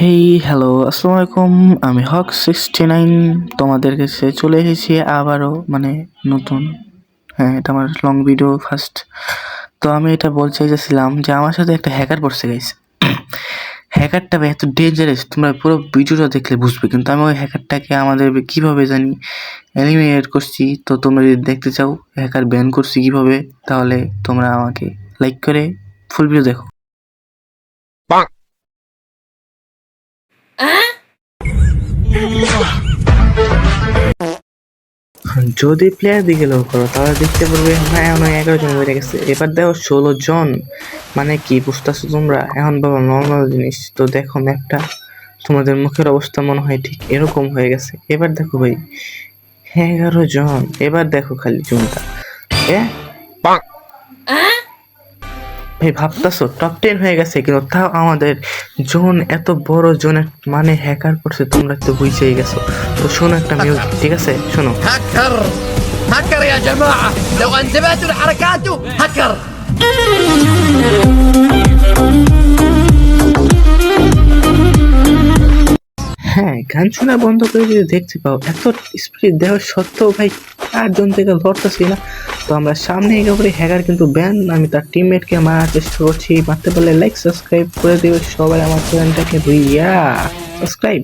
Hey hello আসসালামু আলাইকুম। আমি হক 69 তোমাদের কাছে চলে এসেছি আবারও, মানে নতুন। হ্যাঁ, এটা আমার লং ভিডিও ফার্স্ট। তো আমি এটা বলতে চাইছিলাম যে আমার সাথে একটা হ্যাকার পড়ছে গাইস। হ্যাকারটা এত ডেঞ্জারাস, তোমরা পুরো ভিডিওটা দেখলে বুঝবে। কিন্তু আমি ওই হ্যাকারটাকে আমাদের কিভাবে জানি এলিমিনেট করছি। তো তোমরা যদি দেখতে চাও হ্যাকার ব্যান করছি কিভাবে, তাহলে তোমরা আমাকে লাইক করে ফুল ভিডিও দেখো। যদি প্লেয়ার দিকে লক্ষ্য করো তাহলে দেখতে পারবে হ্যাঁ 11 জন বেড়ে গেছে। এবার দেখো 16 জন, মানে কি বুঝতেছো তোমরা? এখন বাবা নর্মাল জিনিস। তো দেখো ম্যাপটা, তোমাদের মুখের অবস্থা মনে হয় ঠিক এরকম হয়ে গেছে। এবার দেখো ভাই 11 জন, এবার দেখো খালি জুনটা ভাই ভাবতেছো টপ 10 হয়ে গেছে, কিন্তু তাও আমাদের জোন এত বড় জোনের মানে হ্যাকার করছে, তোমরা তো বুঝেই গেছো। তো শোনো একটা মিউজিক, ঠিক আছে? শোনো। هكر هكر يا جماعة، لو انتبهتوا لحركاته هكر. হ্যাঁ, গান শোনা বন্ধ করে যদি দেখতে পাও, এত স্পিড দেওয়ার সত্ত্বেও ভাই 8 জন থেকে লড়তেছি না। তো আমরা সামনে এগোবো। হ্যাকার কিন্তু ব্যান, আমি তার টিমমেটকে মারার চেষ্টা করছি। মারতে পারলে লাইক সাবস্ক্রাইব করে দিও সবাই আমার চ্যানেলটাকে। সাবস্ক্রাইব।